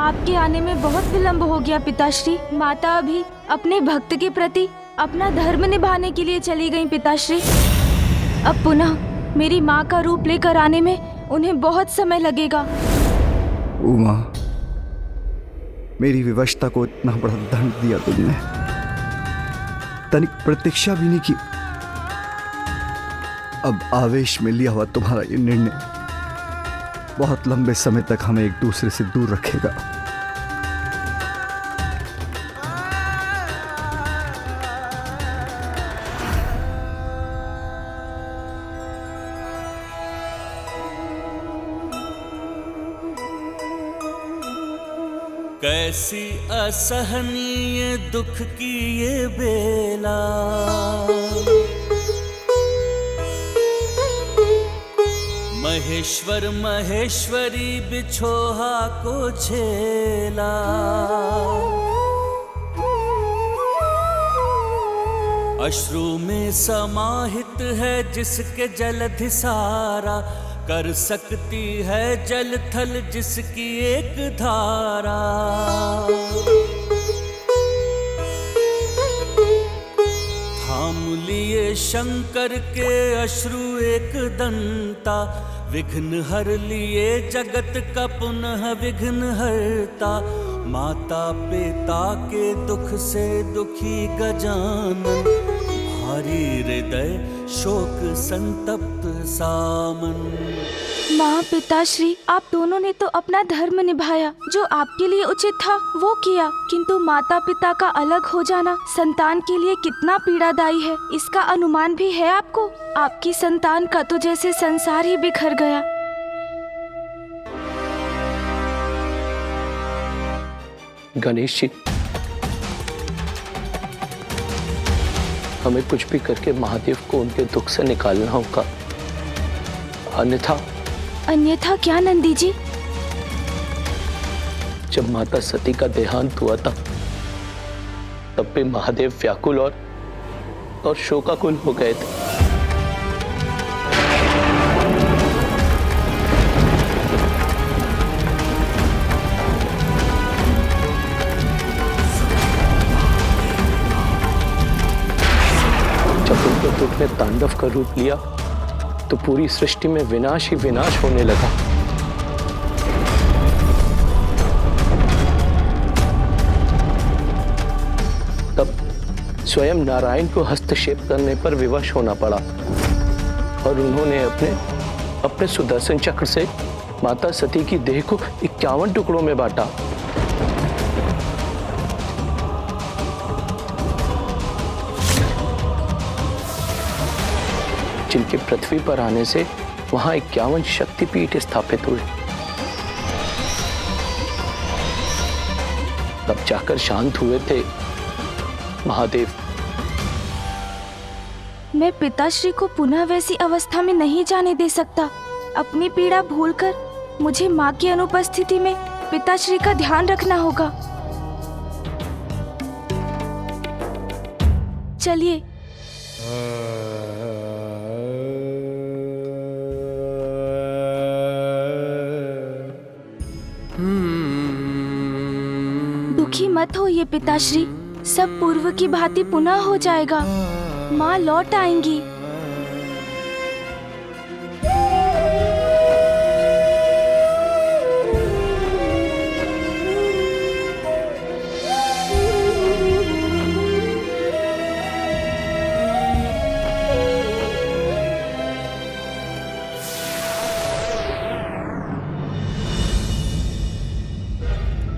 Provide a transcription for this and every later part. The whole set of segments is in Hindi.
आपके आने में बहुत विलंब हो गया पिताश्री। माता अभी अपने भक्त के प्रति अपना धर्म निभाने के लिए चली गई पिताश्री। अब पुनः मेरी माँ का रूप लेकर आने में उन्हें बहुत समय लगेगा। उमा, मेरी विवशता को इतना बड़ा दंड दिया तुमने, तनिक प्रतीक्षा भी नहीं की। अब आवेश में लिया हुआ तुम्हारा ये निर्णय बहुत लंबे समय तक हमें एक दूसरे से दूर रखेगा। कैसी असहनीय दुख की ये बेला, महेश्वर महेश्वरी बिछोहा को झेला। अश्रु में समाहित है जिसके जलधि सारा, कर सकती है जल थल जिसकी एक धारा। थाम लिए शंकर के अश्रु एक दंता, विघ्न हर लिए जगत का पुनः विघ्न हरता। माता पिता के दुख से दुखी गजानन, भारी हृदय शोक संतप्त सामन। माँ पिताश्री, आप दोनों ने तो अपना धर्म निभाया, जो आपके लिए उचित था वो किया, किंतु माता पिता का अलग हो जाना संतान के लिए कितना पीड़ादायी है, इसका अनुमान भी है आपको। आपकी संतान का तो जैसे संसार ही बिखर गया। गणेश जी, हमें कुछ भी करके महादेव को उनके दुख से निकालना होगा, अन्यथा क्या नंदी जी? जब माता सती का देहांत हुआ था तब भी महादेव व्याकुल और शोकाकुल हो गए थे। जब उनके दुख ने तांडव का रूप लिया तो पूरी सृष्टि में विनाश ही विनाश होने लगा। तब स्वयं नारायण को हस्तक्षेप करने पर विवश होना पड़ा और उन्होंने अपने सुदर्शन चक्र से माता सती की देह को 51 टुकड़ों में बांटा। जिनके पृथ्वी पर आने से वहां 51 शक्तिपीठ स्थापित हुए। तब जाकर शांत हुए थे महादेव। मैं पिताश्री को पुनः वैसी अवस्था में नहीं जाने दे सकता। अपनी पीड़ा भूलकर मुझे माँ की अनुपस्थिति में पिताश्री का ध्यान रखना होगा। चलिए। दुखी मत होइए पिताश्री, सब पूर्व की भांति पुनः हो जाएगा। माँ लौट आएंगी।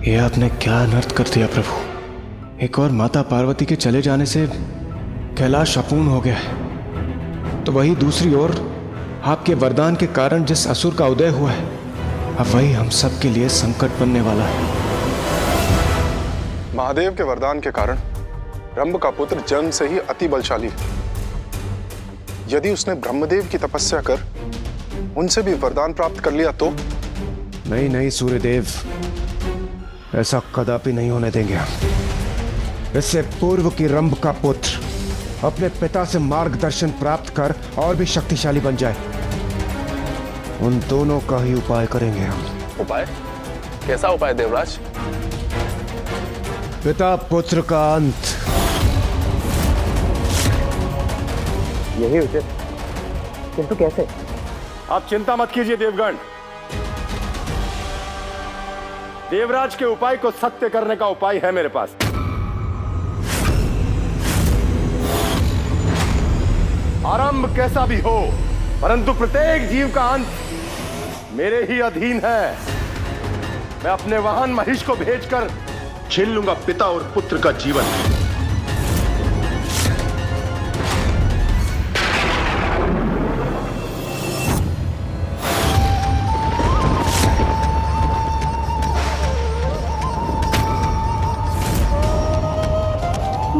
ये आपने क्या अनर्थ कर दिया प्रभु। एक और माता पार्वती के चले जाने से कैलाश अपूर्ण हो गया है, तो वही दूसरी ओर आपके वरदान के कारण जिस असुर का उदय हुआ है, अब वही हम सब के लिए संकट बनने वाला है। महादेव के वरदान के कारण ब्रह्म का पुत्र जन्म से ही अति बलशाली है। यदि उसने ब्रह्मदेव की तपस्या कर उनसे भी वरदान प्राप्त कर लिया तो? नहीं सूर्यदेव, ऐसा कदापि नहीं होने देंगे हम। इससे पूर्व की रंभ का पुत्र अपने पिता से मार्गदर्शन प्राप्त कर और भी शक्तिशाली बन जाए, उन दोनों का ही उपाय करेंगे हम। उपाय? कैसा उपाय देवराज? पिता पुत्र का अंत। यही उचित, किंतु कैसे? आप चिंता मत कीजिए देवगण। देवराज के उपाय को सत्य करने का उपाय है मेरे पास। आरंभ कैसा भी हो, परंतु प्रत्येक जीव का अंत मेरे ही अधीन है। मैं अपने वाहन महिष को भेजकर छीन लूंगा पिता और पुत्र का जीवन।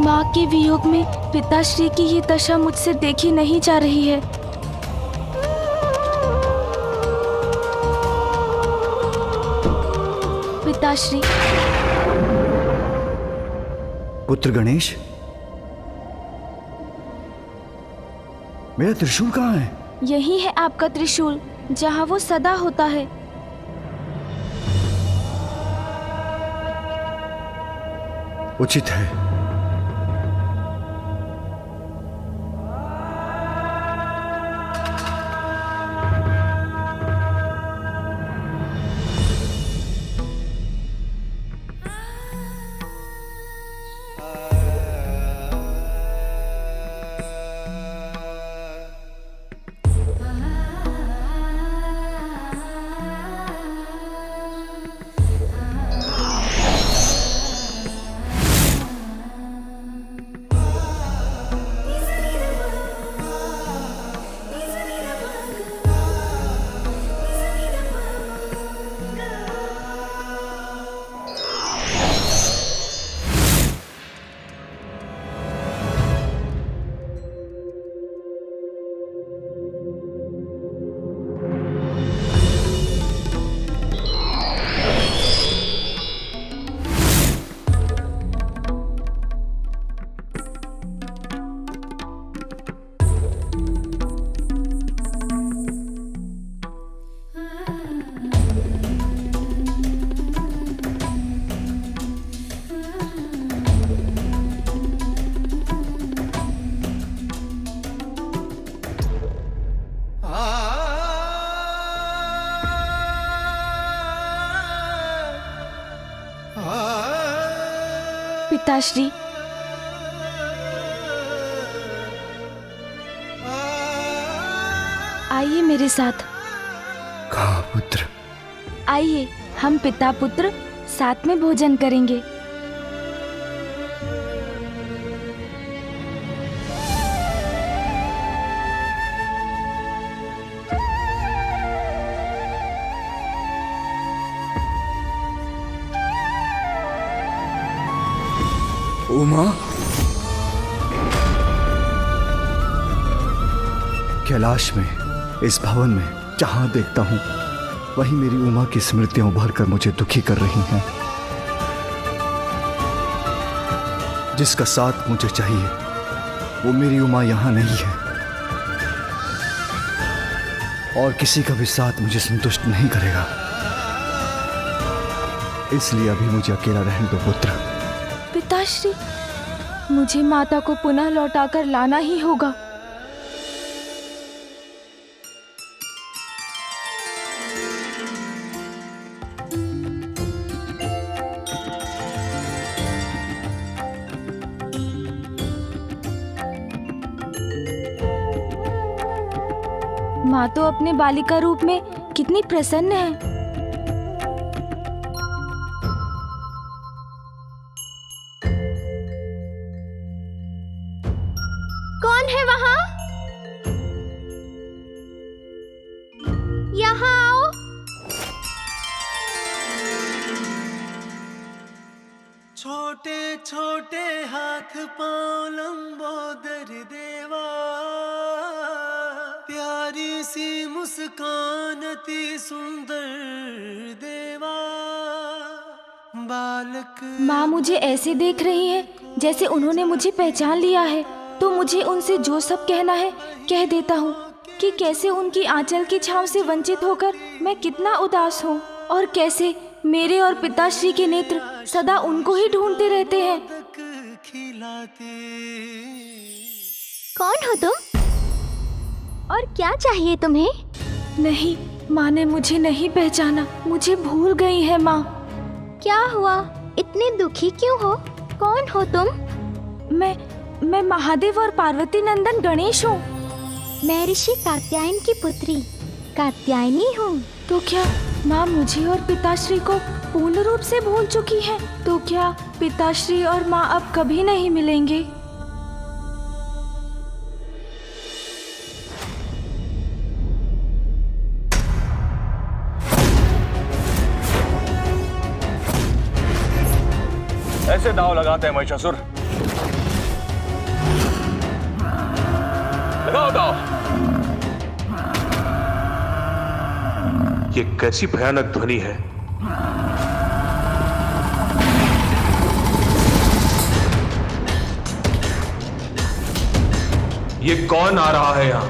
माँ के वियोग में पिताश्री की ये दशा मुझसे देखी नहीं जा रही है। पिताश्री। पुत्र गणेश, मेरा त्रिशूल कहाँ है? यही है आपका त्रिशूल, जहाँ वो सदा होता है। उचित है। पिताश्री, आइए मेरे साथ। कहाँ पुत्र? आइए, हम पिता पुत्र साथ में भोजन करेंगे। उमा, कैलाश में, इस भवन में जहां देखता हूं वहीं मेरी उमा की स्मृतियां उभर कर मुझे दुखी कर रही हैं। जिसका साथ मुझे चाहिए वो मेरी उमा यहां नहीं है, और किसी का भी साथ मुझे संतुष्ट नहीं करेगा। इसलिए अभी मुझे अकेला रहने दो पुत्र। पिताश्री, मुझे माता को पुनः लौटाकर लाना ही होगा। माँ तो अपने बालिका रूप में कितनी प्रसन्न है। कौन है वहां? यहाँ आओ। छोटे छोटे हाथ पांव लंबोदर देवा, प्यारी सी मुस्कान अति सुंदर देवा, बालक। माँ मुझे ऐसे देख रही है जैसे उन्होंने मुझे पहचान लिया है, तो मुझे उनसे जो सब कहना है कह देता हूँ कि कैसे उनकी आंचल की छांव से वंचित होकर मैं कितना उदास हूँ, और कैसे मेरे और पिताश्री के नेत्र सदा उनको ही ढूंढते रहते हैं। खिलाते। कौन हो तुम और क्या चाहिए तुम्हें? नहीं, माँ ने मुझे नहीं पहचाना, मुझे भूल गई है माँ। क्या हुआ, इतने दुखी क्यों हो? कौन हो तुम? मैं महादेव और पार्वती नंदन गणेश हूँ। मैं ऋषि कात्यायन की पुत्री कात्यायनी हूँ। तो क्या माँ मुझे और पिताश्री को पूर्ण रूप से भूल चुकी है? तो क्या पिताश्री और माँ अब कभी नहीं मिलेंगे? ऐसे दाव लगाते हैं महिषासुर? लगाओ दाव। ये कैसी भयानक ध्वनि है? ये कौन आ रहा है यहां?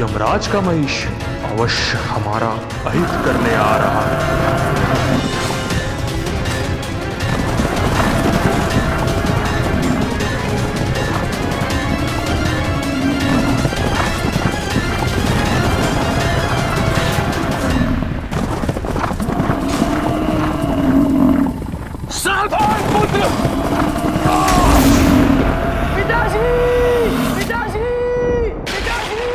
यमराज का महिष अवश्य हमारा अहित करने आ रहा है। सावधान पुत्र! पिताश्री! पिताश्री! पिताश्री!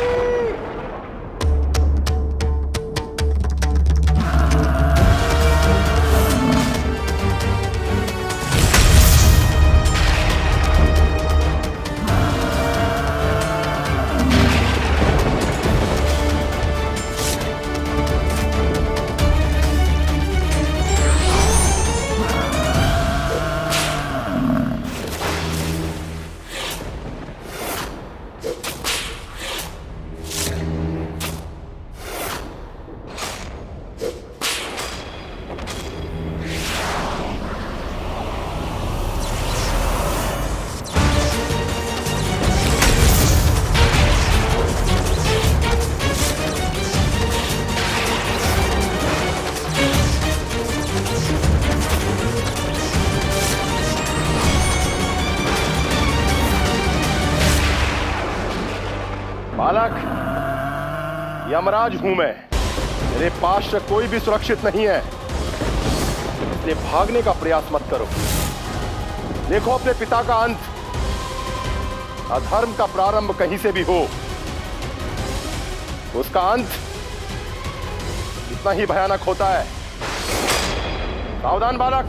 बालक, यमराज हूं मैं। मेरे पास से कोई भी सुरक्षित नहीं है, इसलिए भागने का प्रयास मत करो। देखो अपने पिता का अंत। अधर्म का प्रारंभ कहीं से भी हो, उसका अंत इतना ही भयानक होता है। सावधान बालक।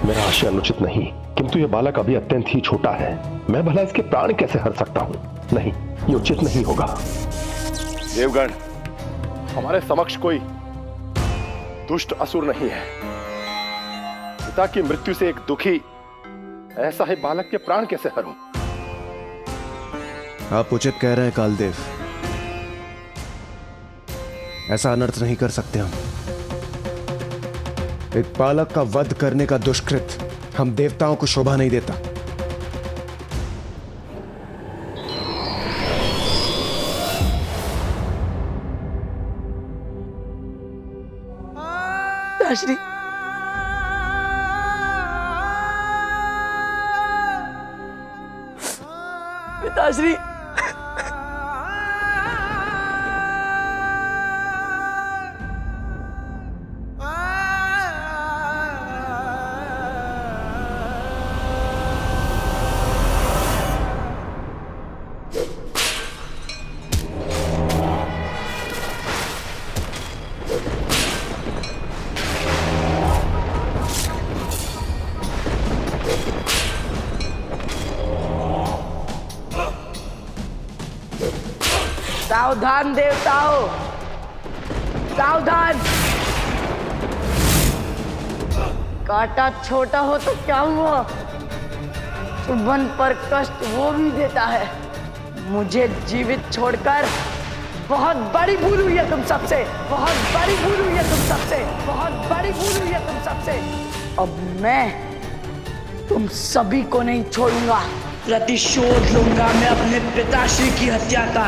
मेरा आशय अनुचित नहीं, किंतु यह बालक अभी अत्यंत ही छोटा है। मैं भला इसके प्राण कैसे हर सकता हूं? नहीं, ये उचित नहीं होगा। देवगण, हमारे समक्ष कोई दुष्ट असुर नहीं है। पिता की मृत्यु से एक दुखी ऐसा ही बालक के प्राण कैसे हरूं? आप उचित कह रहे हैं कालदेव, ऐसा अनर्थ नहीं कर सकते हम। एक बालक का वध करने का दुष्कृत हम देवताओं को शोभा नहीं देता। पिताश्री, पिताश्री, सावधान देवताओं, सावधान। कांटा छोटा हो तो क्या हुआ, चुभन पर कष्ट वो भी देता है। मुझे जीवित छोड़कर बहुत बड़ी भूल हुई है तुम सबसे, बहुत बड़ी भूल हुई है तुम सबसे, बहुत बड़ी भूल हुई है तुम सबसे। अब मैं तुम सभी को नहीं छोड़ूंगा। प्रतिशोध लूंगा मैं अपने पिताश्री की हत्या का।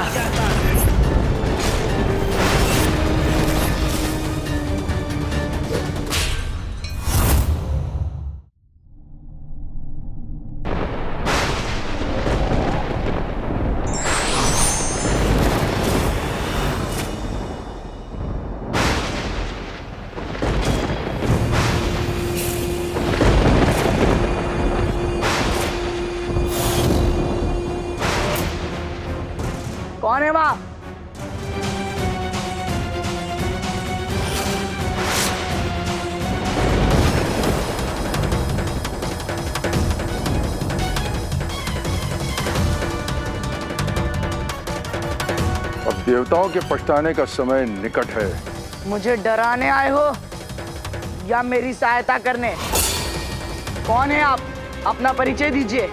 कौन है वहां? अब देवताओं के पछताने का समय निकट है। मुझे डराने आए हो या मेरी सहायता करने? कौन है आप? अपना परिचय दीजिए।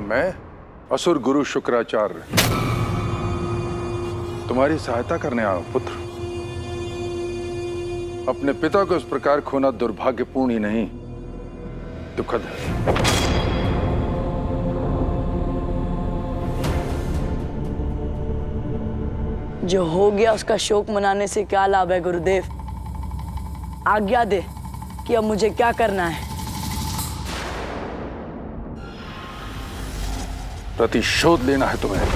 मैं असुर गुरु शुक्राचार्य तुम्हारी सहायता करने आया हूं पुत्र। अपने पिता को इस प्रकार खोना दुर्भाग्यपूर्ण ही नहीं, दुखद है। जो हो गया उसका शोक मनाने से क्या लाभ है गुरुदेव? आज्ञा दे कि अब मुझे क्या करना है। प्रतिशोध लेना है तुम्हें,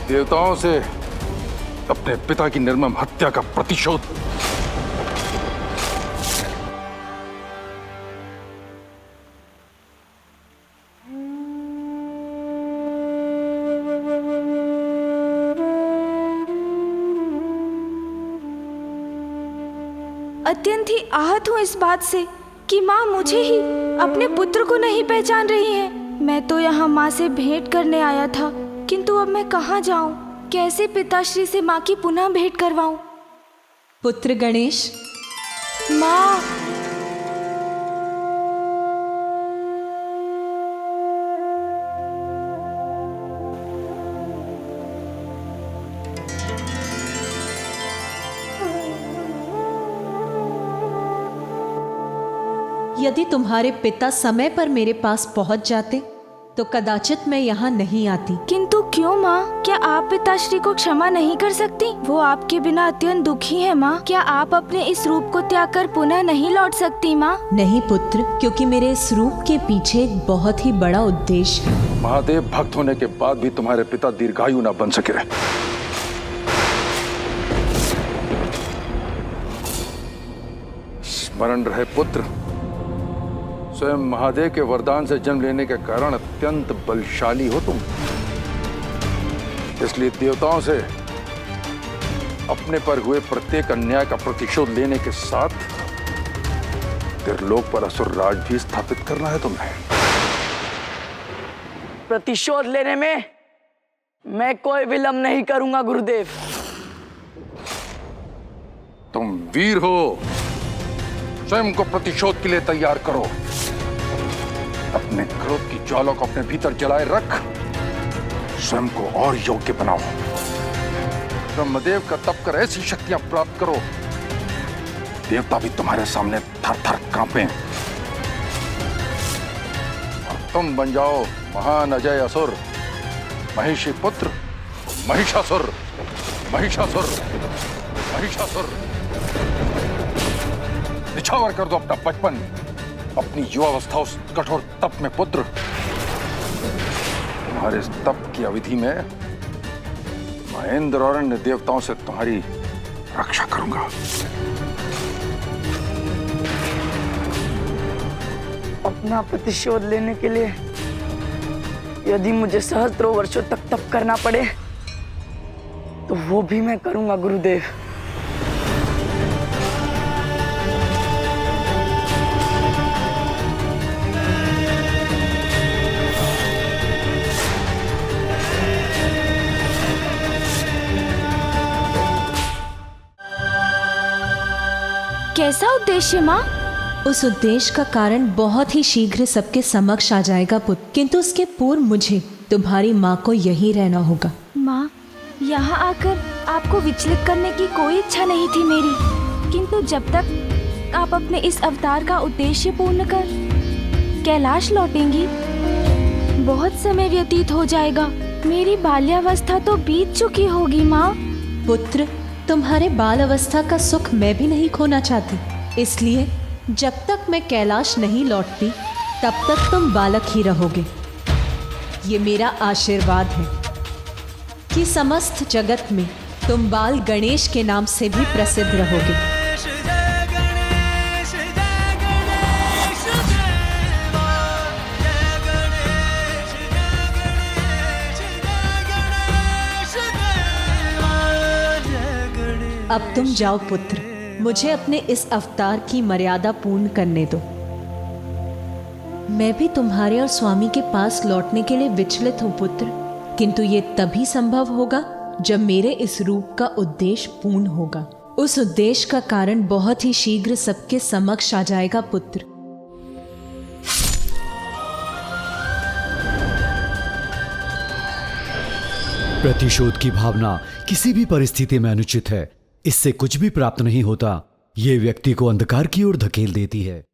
देवताओं से अपने पिता की निर्मम हत्या का प्रतिशोध। अत्यंत ही आहत हूँ इस बात से कि माँ मुझे ही, अपने पुत्र को नहीं पहचान रही है। मैं तो यहाँ माँ से भेंट करने आया था, किंतु अब मैं कहाँ जाऊँ? कैसे पिताश्री से माँ की पुनः भेंट करवाऊँ? पुत्र गणेश। माँ। यदि तुम्हारे पिता समय पर मेरे पास पहुंच जाते तो कदाचित मैं यहाँ नहीं आती। किंतु क्यों माँ? क्या आप पिताश्री को क्षमा नहीं कर सकती? वो आपके बिना अत्यंत दुखी है माँ। क्या आप अपने इस रूप को त्याग कर पुनः नहीं लौट सकती माँ? नहीं पुत्र, क्योंकि मेरे इस रूप के पीछे एक बहुत ही बड़ा उद्देश्य है। महादेव भक्त होने के बाद भी तुम्हारे पिता दीर्घायु न बन सके। स्मरण रहे पुत्र, स्वयं महादेव के वरदान से जन्म लेने के कारण अत्यंत बलशाली हो तुम। इसलिए देवताओं से अपने पर हुए प्रत्येक अन्याय का प्रतिशोध लेने के साथ त्रिलोक पर असुर राज भी स्थापित करना है तुम्हें। प्रतिशोध लेने में मैं कोई विलंब नहीं करूंगा गुरुदेव। तुम वीर हो, स्वयं को प्रतिशोध के लिए तैयार करो। अपने क्रोध की ज्वाला को अपने भीतर जलाए रख, स्वयं को और योग्य बनाओ। ब्रह्मदेव का तप कर ऐसी शक्तियां प्राप्त करो, देवता भी तुम्हारे सामने थर थर कांपे। और तुम बन जाओ महान अजय असुर, महिषी पुत्र महिषासुर। महिषासुर, महिषासुर। निछावर कर दो अपना बचपन, अपनी युवावस्था उस कठोर तप में पुत्र। तुम्हारे इस तप की अवधि में महेंद्र और अन्य देवताओं से तुम्हारी रक्षा करूंगा। अपना प्रतिशोध लेने के लिए यदि मुझे सहस्त्रों वर्षों तक तप करना पड़े तो वो भी मैं करूंगा गुरुदेव। कैसा उद्देश्य माँ? उस उद्देश्य का कारण बहुत ही शीघ्र सबके समक्ष आ जाएगा पुत्र, किंतु उसके पूर्व मुझे तुम्हारी माँ को यहीं रहना होगा। माँ, यहाँ आकर आपको विचलित करने की कोई इच्छा नहीं थी मेरी, किंतु जब तक आप अपने इस अवतार का उद्देश्य पूर्ण कर कैलाश लौटेंगी, बहुत समय व्यतीत हो जाएगा। मेरी बाल्यावस्था तो बीत चुकी होगी माँ। पुत्र, तुम्हारे बाल अवस्था का सुख मैं भी नहीं खोना चाहती, इसलिए जब तक मैं कैलाश नहीं लौटती तब तक तुम बालक ही रहोगे। ये मेरा आशीर्वाद है कि समस्त जगत में तुम बाल गणेश के नाम से भी प्रसिद्ध रहोगे। अब तुम जाओ पुत्र, मुझे अपने इस अवतार की मर्यादा पूर्ण करने दो। मैं भी तुम्हारे और स्वामी के पास लौटने के लिए विचलित हूँ पुत्र, किंतु ये तभी संभव होगा जब मेरे इस रूप का उद्देश्य पूर्ण होगा। उस उद्देश्य का कारण बहुत ही शीघ्र सबके समक्ष आ जाएगा पुत्र। प्रतिशोध की भावना किसी भी परिस्थिति में अनुचित है। इससे कुछ भी प्राप्त नहीं होता। ये व्यक्ति को अंधकार की ओर धकेल देती है।